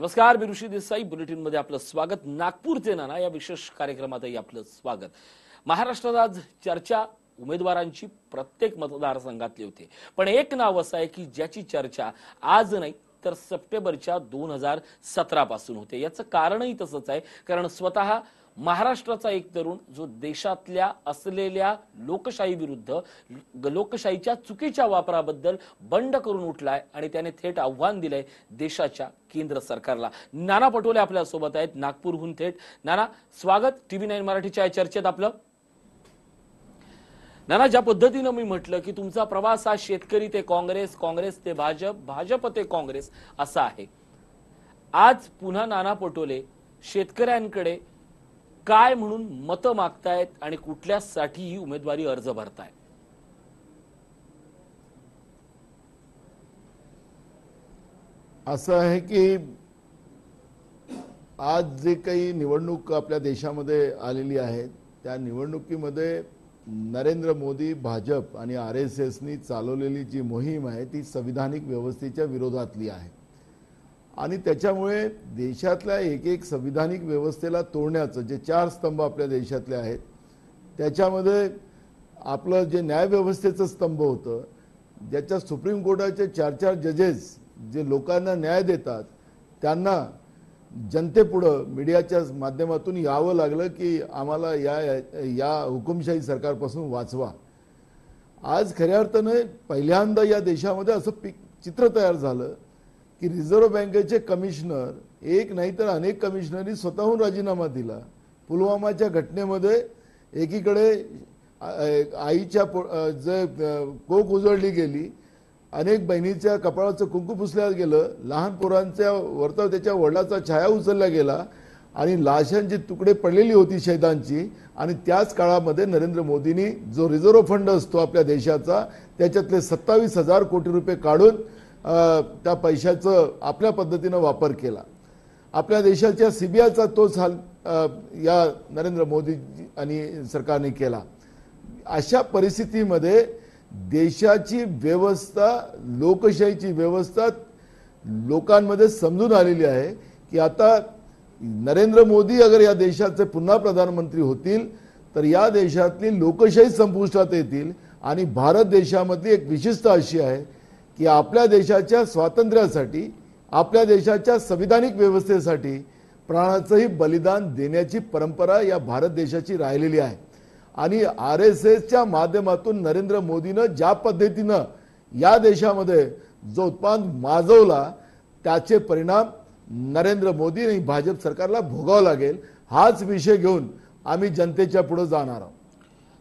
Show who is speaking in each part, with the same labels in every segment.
Speaker 1: नमस्कार, मी ऋषी देसाई. बुलेटिन मध्ये आपलं स्वागत. नागपूरचे नाना या विशेष कार्यक्रमातही आपलं स्वागत. महाराष्ट्रात आज चर्चा उमेदवारांची प्रत्येक मतदारसंघातली होती, पण एक नाव असं आहे की ज्याची चर्चा आज नाही तर सप्टेंबरच्या 2017 पासून होते. याचं कारणही तसंच आहे, कारण स्वतः महाराष्ट्राचा एक तरुण जो देशातल्या असलेल्या लोकशाही विरुद्ध लोकशाहीच्या चुकीच्या वापराबद्दल बंड करून उठलाय आणि त्याने थेट आव्हान दिलंय देशाच्या केंद्र सरकारला. नाना पटोले आपल्या सोबत आहेत नागपूरहून थेट. नाना, स्वागत TV9 मराठीच्या चर्चेत आपलं. नाना, ज्या पद्धतीनं मी म्हटलं की तुमचा प्रवास हा शेतकरी ते काँग्रेस, काँग्रेस ते भाजप, भाजप ते काँग्रेस असा आहे. आज पुन्हा नाना पटोले शेतकऱ्यांकडे काय म्हणून मतं मागतायत आणि कुठल्यासाठी ही उमेदवारी अर्ज भरताय?
Speaker 2: असं आहे की आज जे काही निवडणूक आपल्या देशामध्ये आलेली आहे त्या निवडणुकीमध्ये नरेंद्र मोदी, भाजप आणि RSSनी चालवलेली जी मोहीम आहे ती संविधानिक व्यवस्थेच्या विरोधातली आहे आणि त्याच्यामुळे देशातल्या एक संविधानिक व्यवस्थेला तोडण्याचं जे 4 स्तंभ आपल्या देशातले आहेत त्याच्यामध्ये आपलं जे न्यायव्यवस्थेचं स्तंभ होतं, ज्याच्या सुप्रीम कोर्टाचे 4 जजेस जे लोकांना न्याय देतात त्यांना जनतेपुढं मीडियाच्या माध्यमातून यावं लागलं की आम्हाला या हुकुमशाही सरकारपासून वाचवा. आज खऱ्या अर्थाने पहिल्यांदा या देशामध्ये असं चित्र तयार झालं की रिझर्व्ह बँकेचे कमिशनर, एक नाही तर अनेक कमिशनरनी स्वतःहून राजीनामा दिला. पुलवामाच्या घटनेमध्ये एकीकडे आईच्या जे कोक उजळली गेली, अनेक बहिणीच्या कपाळाचं कुंकू पुसलं गेलं, लहान पोरांच्या वरता त्याच्या वडिलाचा छाया उचलला गेला आणि लाशांची तुकडे पडलेली होती शहीदांची. आणि त्याच काळामध्ये नरेंद्र मोदींनी जो रिझर्व्ह फंड असतो आपल्या देशाचा त्याच्यातले 27,000 कोटी रुपये काढून त्या पैशाचं आपल्या पद्धतीनं वापर केला. आपल्या देशाच्या CBIचा तोच हाल या नरेंद्र मोदी आणि सरकारने केला. अशा परिस्थितीमध्ये देशाची व्यवस्था, लोकशाहीची व्यवस्था लोकांमध्ये समजून आलेली आहे की आता नरेंद्र मोदी अगर या देशाचे पुन्हा प्रधानमंत्री होतील तर या देशातली लोकशाही संपुष्टात येतील. आणि भारत देशामधली एक विशेषता अशी आहे की आपल्या देशाच्या स्वातंत्र्यासाठी, आपल्या देशाच्या संविधानिक व्यवस्थेसाठी प्राणाचंही बलिदान देण्याची परंपरा या भारत देशाची राहिलेली आहे. आणि RSSच्या माध्यमातून नरेंद्र मोदीनं ज्या पद्धतीनं या देशामध्ये जो उत्पादन माजवला त्याचे परिणाम नरेंद्र मोदी आणि भाजप सरकारला भोगावं लागेल. हाच विषय घेऊन आम्ही जनतेच्या पुढे जाणार आहोत.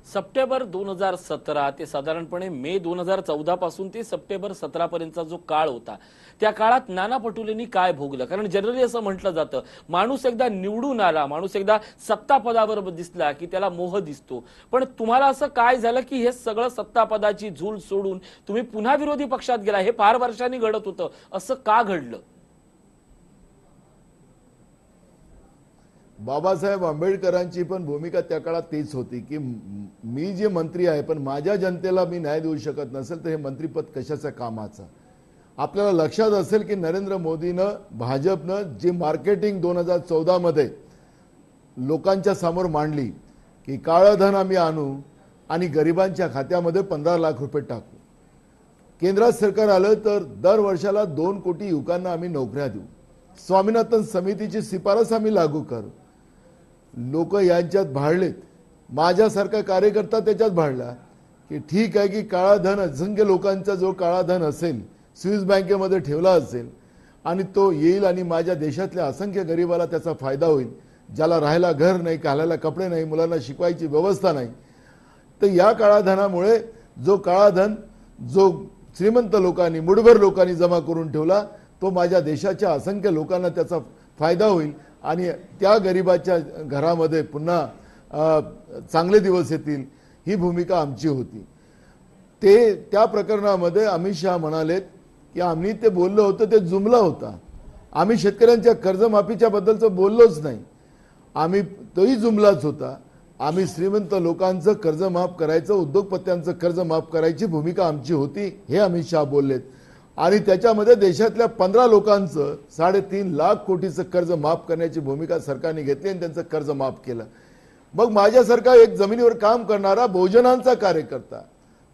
Speaker 1: सप्टेंबर 2017 ते साधारणपणे मे 2014 पासून ते सप्टेंबर 17 पर्यंतचा जो काळ होता त्या काळात नाना पटोलेंनी काय भोगलं? कारण जनरली असं म्हटलं जातं, माणूस एकदा निवडून आला, माणूस एकदा सत्ता पदावर दिसला की त्याला मोह दिसतो. पण तुम्हाला असं काय झालं की हे सगळं सत्ता पदाची झूल सोडून तुम्ही पुन्हा विरोधी पक्षात गेला? हे फार वर्षांनी घडत होतं, असं का घडलं?
Speaker 2: बाबासाहेब आंबेडकरांची पण भूमिका त्या काळात तीच होती की मी जे मंत्री आहे पण माझ्या जनतेला मी न्याय देऊ शकत नसेल तर हे मंत्रीपद कशाच्या कामाचं. आपल्याला लक्षात असेल की नरेंद्र मोदीनं, भाजपनं जी मार्केटिंग 2014 मध्ये लोकांच्या समोर मांडली की काळं धन आम्ही आणू आणि गरिबांच्या खात्यामध्ये 15 लाख रुपये टाकू. केंद्रात सरकार आलं तर दर वर्षाला 2 कोटी युवकांना आम्ही नोकऱ्या देऊ. स्वामीनाथन समितीची शिफारस आम्ही लागू करू. लोक यांच्यात भाळलेत. माझ्यासारखा कार्यकर्ता त्याच्यात भाळला की ठीक आहे की काळा धन, असंख्य लोकांचा जो काळा धन असेल स्विस बँकेमध्ये ठेवला असेल आणि तो येईल आणि माझ्या देशातल्या असंख्य गरिबाला त्याचा फायदा होईल, ज्याला राहायला घर नाही, घालायला कपडे नाही, मुलांना शिकवायची व्यवस्था नाही. तर या काळा धनामुळे जो काळा धन जो श्रीमंत लोकांनी, मुठभर लोकांनी जमा करून ठेवला तो माझ्या देशाच्या असंख्य लोकांना त्याचा फायदा होईल आणि त्या गरिबाच्या घरामध्ये पुन्हा चांगले दिवस येतील, ही भूमिका आमची होती. त्या प्रकरणामध्ये अमित शहा म्हणालेत की आम्ही ते बोललो होतं ते जुमला होता. आम्ही शेतकऱ्यांच्या कर्जमाफीच्या बद्दलचं बोललोच नाही. आम्ही तोही जुमलाच होता. आम्ही श्रीमंत लोकांचं कर्ज माफ करायचं, उद्योगपत्यांचं कर्ज माफ करायची भूमिका आमची होती, हे अमित शहा बोललेत. आणि त्याच्यामध्ये देशातल्या 15 लोकांचं 3.5 लाख कोटीचं कर्ज माफ करण्याची भूमिका सरकारने घेतली आणि त्यांचं कर्ज माफ केलं. मग माझ्यासारखा एक जमिनीवर काम करणारा बहुजनांचा कार्यकर्ता,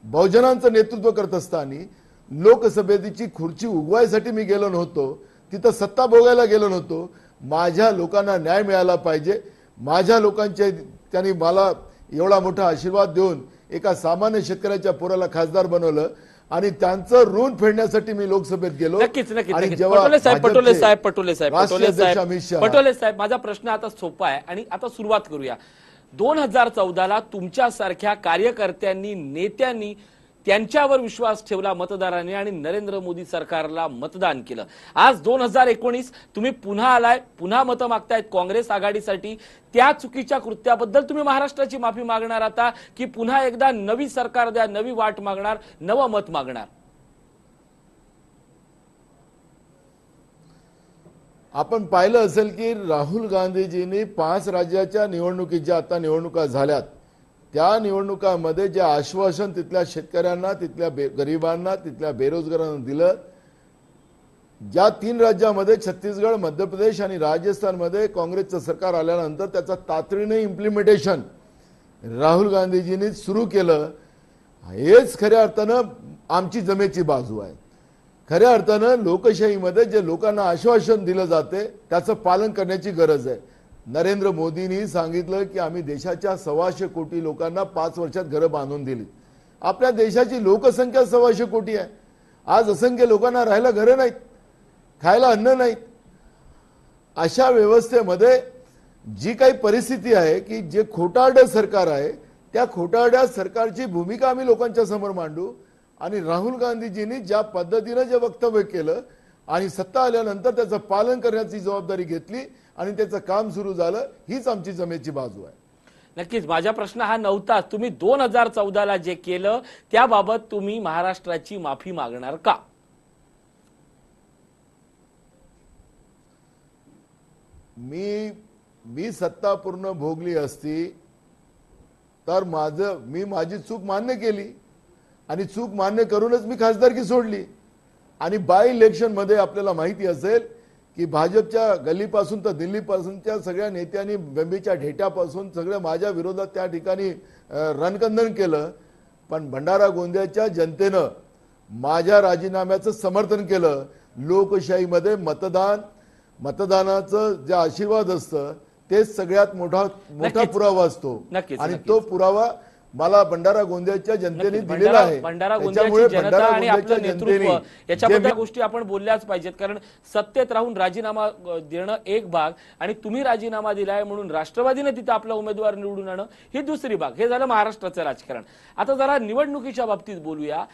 Speaker 2: बहुजनांचं नेतृत्व करत असताना लोकसभेची खुर्ची उगवायसाठी मी गेलो नव्हतो, तिथं सत्ता भोगायला गेलो नव्हतो. माझ्या लोकांना न्याय मिळाला पाहिजे. माझ्या लोकांचे त्यांनी मला एवढा मोठा आशीर्वाद देऊन एका सामान्य शेतकऱ्याच्या पोराला खासदार बनवलं आणि त्यांचं ऋण फेडण्यासाठी मी लोकसभेत गेलो.
Speaker 1: नक्कीच नक्कीच
Speaker 2: आणि
Speaker 1: नक्कीच.
Speaker 2: जेव्हा
Speaker 1: पटोले साहेब
Speaker 2: भाजपचे
Speaker 1: माझा प्रश्न आता सोपा आहे आणि आता सुरुवात करूया. 2014ला तुमच्यासारख्या कार्यकर्त्यांनी, नेत्यांनी त्यांच्यावर विश्वास ठेवला मतदारांनी आणि नरेंद्र मोदी सरकारला मतदान केलं. आज 2019 तुम्ही पुन्हा आलाय, पुन्हा मतं मागतायत काँग्रेस आघाडीसाठी. त्या चुकीच्या कृत्याबद्दल तुम्ही महाराष्ट्राची माफी मागणार आता की पुन्हा एकदा नवी सरकार द्या, नवी वाट मागणार, नवं मत मागणार?
Speaker 2: आपण पाहिलं असेल की राहुल गांधीजींनी 5 राज्याच्या निवडणुकीच्या आता निवडणुका झाल्यात, त्या निवडणुकांमध्ये जे आश्वासन तिथल्या शेतकऱ्यांना, तिथल्या गरिबांना, तिथल्या बेरोजगारांना दिलं, ज्या 3 राज्यामध्ये छत्तीसगड, मध्य प्रदेश आणि राजस्थानमध्ये काँग्रेसचं सरकार आल्यानंतर त्याचा तातडीने इम्प्लिमेंटेशन राहुल गांधीजींनी सुरू केलं. हेच खऱ्या अर्थानं आमची जमेची बाजू आहे. खऱ्या अर्थानं लोकशाहीमध्ये जे लोकांना आश्वासन दिलं जाते त्याचं पालन करण्याची गरज आहे. नरेंद्र मोदींनी सांगितलं की आम्ही देशाच्या 125 कोटी लोकांना 5 वर्षात घरं बांधून दिली. आपल्या देशाची लोकसंख्या 125 कोटी आहे. आज असंख्य लोकांना राहायला घरं नाहीत, खायला अन्न नाहीत. अशा व्यवस्थेमध्ये जी काही परिस्थिती आहे की जे खोटारडं सरकार आहे, त्या खोटारड्या सरकारची भूमिका आम्ही लोकांच्या समोर मांडू. आणि राहुल गांधीजींनी ज्या पद्धतीनं जे वक्तव्य केलं आणि सत्ता आल्यानंतर त्याचं पालन करण्याची जबाबदारी घेतली आणि त्याचं काम सुरू झालं, हीच आमची जमेची बाजू आहे.
Speaker 1: नक्कीच. माझा प्रश्न हा नव्हता. तुम्ही 2014ला जे केलं त्याबाबत तुम्ही महाराष्ट्राची माफी मागणार का?
Speaker 2: मी सत्ता पूर्ण भोगली असती तर मी माझी चूक मान्य केली आणि चूक मान्य करूनच मी खासदारकी सोडली. आणि बाय इलेक्शन मध्ये आपल्याला माहिती असेल की भाजपच्या गल्लीपासून तर दिल्लीपासूनच्या सगळ्या नेत्यांनी बेंबीच्या ढेट्यापासून सगळं माझ्या विरोधात त्या ठिकाणी रणकंदन केलं. पण भंडारा गोंदियाच्या जनतेनं माझ्या राजीनाम्याचं समर्थन केलं. लोकशाहीमध्ये मतदानाचं जे आशीर्वाद असतं तेच सगळ्यात मोठा पुरावा असतो. आणि तो पुरावा मला भंडारा गोंदियाच्या जनतेने दिलेला आहे.
Speaker 1: भंडारा गोंदियाची जनता आणि आपलं नेतृत्व याच्याबद्दल गोष्टी आपण बोलल्याच पाहिजेत. कारण सत्तेत राहून राजीनामा देणं एक भाग आणि तुम्ही राजीनामा दिलाय म्हणून राष्ट्रवादीने तिथे आपला उमेदवार निवडून आणणं ही दुसरी भाग. हे झालं महाराष्ट्राचं राजकारण. आता जरा निवडणुकीच्या बाबतीत बोलूया.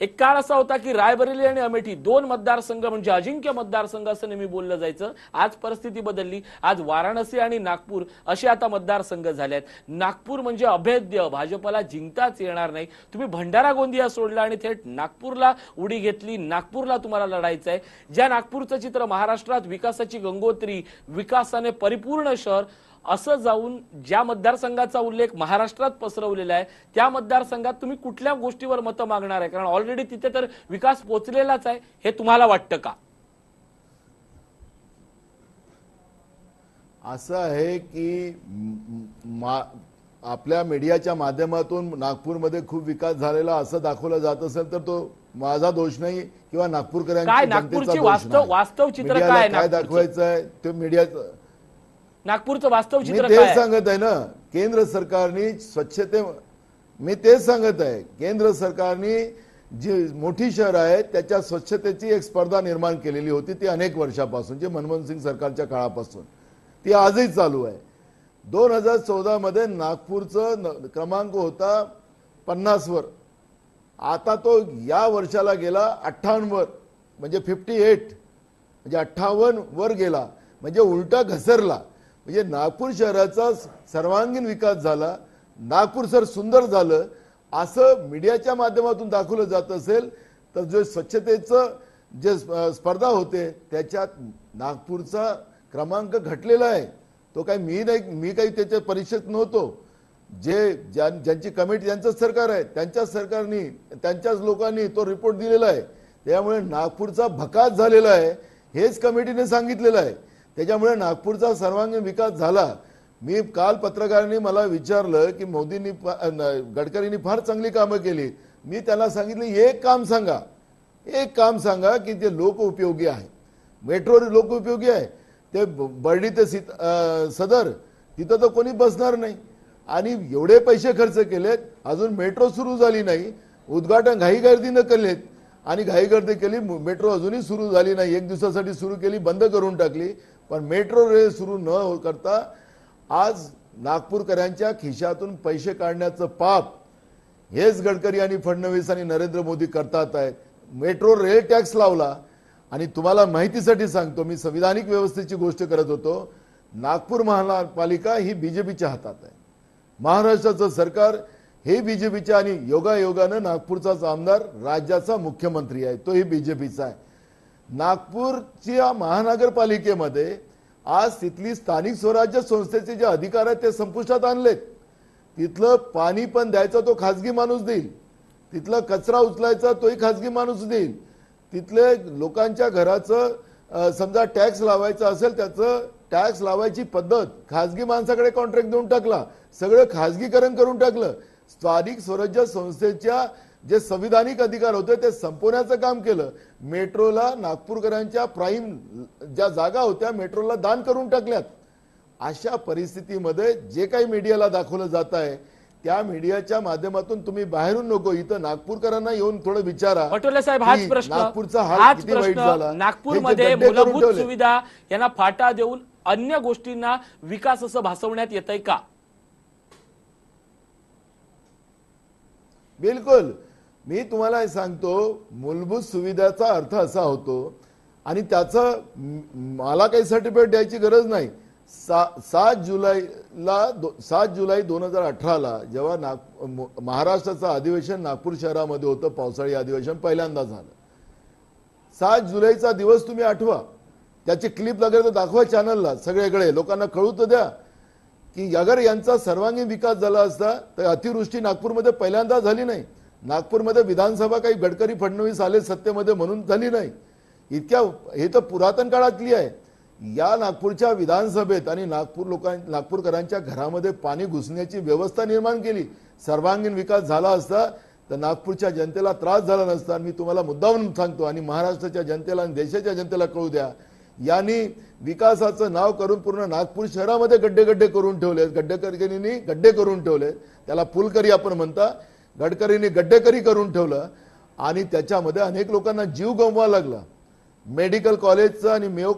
Speaker 1: एक काळ असा होता की रायबरेली आणि अमेठी 2 मतदारसंघ म्हणजे अजिंक्य मतदारसंघ असं नेहमी बोललं जायचं. आज परिस्थिती बदलली. आज वाराणसी आणि नागपूर असे आता मतदारसंघ झालेत. नागपूर म्हणजे अभेद्य, भाजपला जिंकताच येणार नाही. तुम्ही भंडारा गोंदिया सोडला आणि थेट नागपूरला उडी घेतली. नागपूरला तुम्हाला लढायचं आहे. ज्या नागपूरचं चित्र महाराष्ट्रात विकासाची गंगोत्री, विकासाने परिपूर्ण शहर असं जाऊन ज्या मतदारसंघाचा उल्लेख महाराष्ट्रात पसरवलेला आहे त्या मतदारसंघात तुम्ही कुठल्या गोष्टीवर मतं मागणार आहे? कारण ऑलरेडी तिथे तर विकास पोहोचलेलाच आहे. हे तुम्हाला वाटतं का?
Speaker 2: असं आहे की आपल्या मीडियाच्या माध्यमातून नागपूरमध्ये खूप विकास झालेला असं दाखवलं जात असेल तर तो माझा दोष नाही किंवा नागपूरकरांचा
Speaker 1: वास्तव चित्र काय
Speaker 2: दाखवायचं आहे ते मीडियाचं.
Speaker 1: नागपूरचं वास्तव चित्र
Speaker 2: मी तेच सांगत आहे ना. केंद्र सरकारने मी तेच सांगत आहे केंद्र सरकारने जी मोठी शहर आहे त्याच्या स्वच्छतेची एक स्पर्धा निर्माण केलेली होती. ती अनेक वर्षापासून, जे मनमोहन सिंग सरकारच्या काळापासून ती आजही चालू आहे. 2014 मध्ये नागपूरचा क्रमांक होता 50 वर. आता तो या वर्षाला गेला 58 वर, म्हणजे 58, म्हणजे 58 वर गेला, म्हणजे उलटा घसरला. म्हणजे नागपूर शहराचा सर्वांगीण विकास झाला, नागपूर शहर सुंदर झालं असं मीडियाच्या माध्यमातून दाखवलं जात असेल तर जे स्वच्छतेचं जे स्पर्धा होते त्याच्यात नागपूरचा क्रमांक घटलेला आहे. तो काही मी काही त्याच्या परीक्षेत नव्हतो. ज्यांची कमिटी, ज्यांचं सरकार आहे त्यांच्या सरकारने, त्यांच्याच लोकांनी तो रिपोर्ट दिलेला आहे. त्यामुळे नागपूरचा भकास झालेला आहे, हेच कमिटीने सांगितलेलं आहे. त्याच्यामुळे नागपूरचा सर्वांगीण विकास झाला. मी काल पत्रकारांनी मला विचारलं की मोदींनी गडकरींनी फार चांगली कामं केली. मी त्याला सांगितलं एक काम सांगा, एक काम सांगा की ते लोक उपयोगी आहे. मेट्रो लोक उपयोगी आहे. ते बर्डी ते सदर तिथं तर कोणी बसणार नाही. आणि एवढे पैसे खर्च केलेत, अजून मेट्रो सुरू झाली नाही. उद्घाटन घाईगर्दीनं केलेत आणि घाईगर्दी केली. मेट्रो अजूनही सुरू झाली नाही. एक दिवसासाठी सुरू केली, बंद करून टाकली. पण मेट्रो रेल सुरू न करता आज नागपूरकरांच्या खिशातून पैसे काढण्याचं पाप हेच गडकरी आणि फडणवीस आणि नरेंद्र मोदी करतात आहेत. मेट्रो रेल टॅक्स लावला. आणि तुम्हाला माहितीसाठी सांगतो, मी संविधानिक व्यवस्थेची गोष्ट करत होतो. नागपूर महानगरपालिका ही बीजेपीच्या हातात आहे. महाराष्ट्राचं सरकार हे बीजेपीच्या आणि योगायोगानं नागपूरचाच आमदार राज्याचा मुख्यमंत्री आहे, तोही बीजेपीचा आहे. नागपूरच्या महानगरपालिकेमध्ये आज तिथली स्थानिक स्वराज्य संस्थेचे जे अधिकार आहेत ते संपुष्टात आणलेत. तिथलं पाणी पण द्यायचा तो खासगी माणूस देईल, तिथला कचरा उचलायचा तोही खासगी माणूस देईल, तिथले लोकांच्या घराचं समजा टॅक्स लावायचा असेल त्याचं टॅक्स लावायची पद्धत खासगी माणसाकडे कॉन्ट्रॅक्ट देऊन टाकला. सगळं खासगीकरण करून टाकलं. स्थानिक स्वराज्य संस्थेच्या जे संविधानिक अधिकार होते ते संपवण्याचं काम केलं. मेट्रोला नागपूरकरांच्या प्राईम ज्या जागा होत्या मेट्रोला दान करून टाकल्यात. अशा परिस्थितीमध्ये जे काही मीडियाला दाखवलं जात आहे त्या मीडियाच्या माध्यमातून तुम्ही बाहेरून नको, इथं नागपूरकरांना येऊन थोडं विचारा.
Speaker 1: पटोले साहेब, हाच प्रश्न,
Speaker 2: नागपूरचा हाल किती वाईट झाला.
Speaker 1: नागपूरमध्ये मूलभूत सुविधा यांना फाटा देऊन अन्य गोष्टींना विकास असं भासवण्यात येतंय का?
Speaker 2: बिलकुल. मी तुम्हाला हे सांगतो, मूलभूत सुविधाचा अर्थ असा होतो आणि त्याचं मला काही सर्टिफिकेट द्यायची गरज नाही. 7 जुलै 2018ला जेव्हा महाराष्ट्राचं अधिवेशन नागपूर शहरामध्ये होतं, पावसाळी अधिवेशन पहिल्यांदा झालं. 7 जुलैचा दिवस तुम्ही आठवा, त्याची क्लिप वगैरे तर दाखवा चॅनलला, सगळीकडे लोकांना कळू तर द्या की अगर यांचा सर्वांगीण विकास झाला असता तर अतिवृष्टी नागपूरमध्ये पहिल्यांदा झाली नाही. नागपूरमध्ये विधानसभा काही गडकरी फडणवीस आले सत्तेमध्ये म्हणून झाली नाही. इतक्या हे तर पुरातन काळातली आहे. या नागपूरच्या विधानसभेत आणि नागपूरकरांच्या घरामध्ये पाणी घुसण्याची व्यवस्था निर्माण केली. सर्वांगीण विकास झाला असता तर नागपूरच्या जनतेला त्रास झाला नसता. मी तुम्हाला मुद्दामून सांगतो आणि महाराष्ट्राच्या जनतेला आणि देशाच्या जनतेला कळू द्या, यांनी विकासाचं नाव करून पूर्ण नागपूर शहरामध्ये गड्डे करून ठेवले. गड्डेकरींनी गड्डे करून ठेवले. त्याला पुलकरी आपण म्हणता. गडकरींनी गड्डेकरी करून ठेवलं आणि त्याच्यामध्ये अनेक लोकांना जीव गमवावा लागला. मेडिकल कॉलेजचं आणि मेयो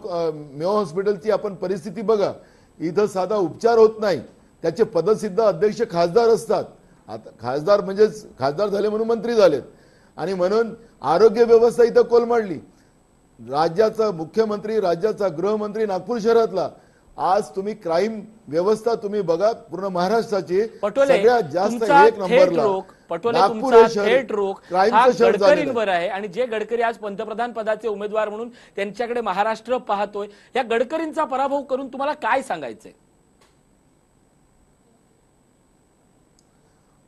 Speaker 2: हॉस्पिटलची आपण परिस्थिती बघा. इथं साधा उपचार होत नाही. त्याचे पदसिद्ध अध्यक्ष खासदार असतात. आता खासदार म्हणजे खासदार झाले म्हणून मंत्री झालेत आणि म्हणून आरोग्य व्यवस्था इथं कोलमडली. राज्याचा मुख्यमंत्री, राज्याचा गृहमंत्री नागपूर शहरातला. आज तुम्ही क्राईम व्यवस्था तुम्ही बघा पूर्ण महाराष्ट्राची सगळ्यात जास्त एक नंबरला नागपूर हे शहर क्राईमचं शहर
Speaker 1: गडकरींवर आहे. आणि जे गडकरी आज पंतप्रधान पदाचे उमेदवार म्हणून त्यांच्याकडे महाराष्ट्र पाहतोय, या गडकरींचा पराभव करून तुम्हाला काय सांगायचंय?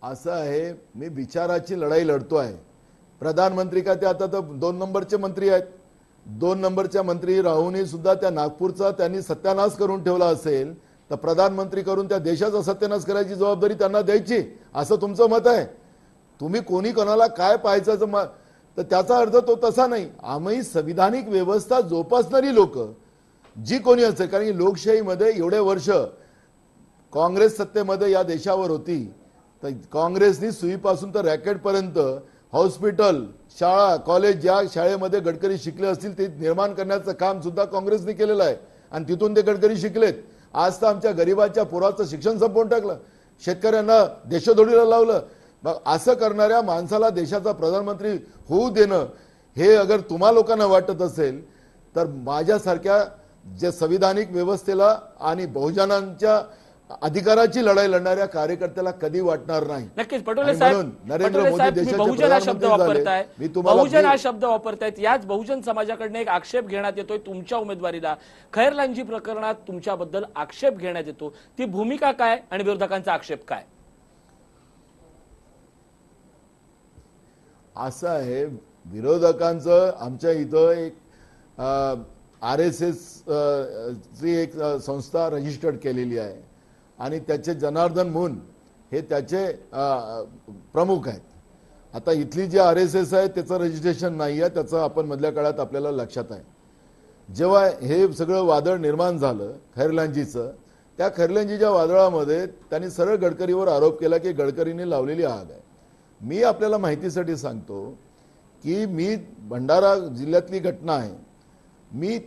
Speaker 2: असं आहे, मी विचाराची लढाई लढतो आहे. प्रधानमंत्री का ते आता तर 2 नंबरचे मंत्री आहेत. 2 नंबरच्या मंत्री राहूनही सुद्धा त्या नागपूरचा त्यांनी सत्यानाश करून ठेवला असेल तर प्रधानमंत्री करून त्या देशाचा सत्यानाश करायची जबाबदारी त्यांना द्यायची, असं तुमचं मत आहे? तुम्ही कोणी कोणाला काय पाहायचं तर त्याचा अर्थ तो तसा नाही. आम्ही संविधानिक व्यवस्था जोपासणारी लोक जी कोणी असेल, कारण की लोकशाहीमध्ये एवढे वर्ष काँग्रेस सत्तेमध्ये या देशावर होती, तर काँग्रेसनी सुईपासून तर रॅकेटपर्यंत हॉस्पिटल, शाळा, कॉलेज, ज्या शाळेमध्ये गडकरी शिकले असतील ते निर्माण करण्याचं काम सुद्धा काँग्रेसने केलेलं आहे आणि तिथून ते गडकरी शिकलेत. आज तर आमच्या गरिबाच्या पोराचं शिक्षण संपवून टाकलं, शेतकऱ्यांना देशोधडीला लावलं. मग असं करणाऱ्या माणसाला देशाचा प्रधानमंत्री होऊ देणं हे अगर तुम्हा लोकांना वाटत असेल तर माझ्यासारख्या जे संविधानिक व्यवस्थेला आणि बहुजनांच्या अधिकाराची लढाई लढणाऱ्या कार्यकर्त्याला कधी वाटणार नाही.
Speaker 1: नक्कीच. पटोले साहेब,
Speaker 2: नरेंद्र मोदी देशाचे
Speaker 1: बहुजन हा शब्द वापरताय,
Speaker 2: तुम्हाला
Speaker 1: बहुजन हा शब्द वापरतायत. याच बहुजन समाजाकडनं एक आक्षेप घेण्यात येतोय तुमच्या उमेदवारीला. खैरलांजी प्रकरणात तुमच्याबद्दल आक्षेप घेण्यात येतो, ती भूमिका काय आणि विरोधकांचा आक्षेप काय?
Speaker 2: असं आहे, विरोधकांचं आमच्या इथं एक RSS ची एक संस्था रजिस्टर्ड केलेली आहे आणि त्याचे जनार्दन मुन हे त्याचे प्रमुख आहेत. आता इथली जी RSS आहे त्याचं रजिस्ट्रेशन नाही आहे, त्याचं आपण मधल्या काळात आपल्याला लक्षात आहे. जेव्हा हे सगळं वादळ निर्माण झालं खैरलांजीचं, त्या खैरलांजीच्या वादळामध्ये त्यांनी सरळ गडकरीवर आरोप केला की गडकरीने लावलेली आग आहे. मी आपल्याला माहितीसाठी सांगतो की मी भंडारा जिल्ह्यातली घटना आहे. मी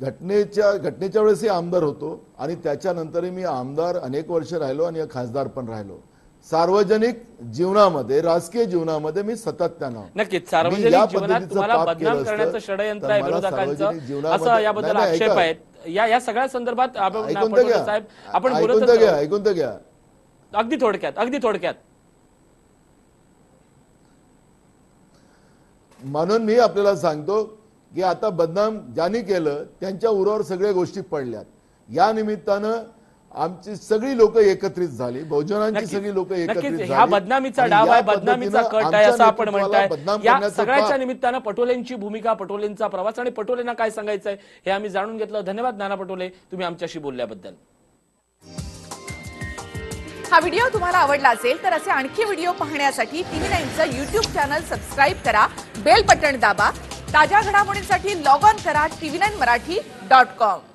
Speaker 2: घटनेच्या वेळेसही आमदार होतो आणि त्याच्यानंतरही मी आमदार अनेक वर्ष राहिलो आणि खासदार पण राहिलो. सार्वजनिक जीवनामध्ये, राजकीय जीवनामध्ये मी सातत्यानं
Speaker 1: नक्कीच सार्वजनिक जीवनात तुम्हाला बदनाम करण्याचं षडयंत्र आहे विरोधकांचं, असं याबद्दल आक्षेप आहेत. या सगळ्या संदर्भात साहेब आपण बोलत
Speaker 2: ऐकून तर घ्या.
Speaker 1: अगदी थोडक्यात
Speaker 2: म्हणून मी आपल्याला सांगतो की आता बदनाम ज्यांनी केलं त्यांच्या उरावर सगळ्या गोष्टी पडल्यात. या निमित्तानं आमची सगळी लोक एकत्रित झाली, बहुजनांची सगळी लोक एकत्रित झाली.
Speaker 1: हा बदनामीचा डाव आहे, बदनामीचा कट आहे असं आपण म्हणताय. या सगळ्याच्या निमित्तानं पटोलेंची भूमिका, पटोलेंचा प्रवास आणि पटोलेंना काय सांगायचंय हे आम्ही जाणून घेतलं. धन्यवाद नाना पटोले, तुम्ही आमच्याशी बोलल्याबद्दल.
Speaker 3: हा व्हिडिओ तुम्हाला आवडला असेल तर असे आणखी व्हिडिओ पाहण्यासाठी TV9चं YouTube चॅनल सबस्क्राईब करा, बेल बटण दाबा. ताज्या घडामोडींसाठी लॉग ऑन करा tv9marathi.com.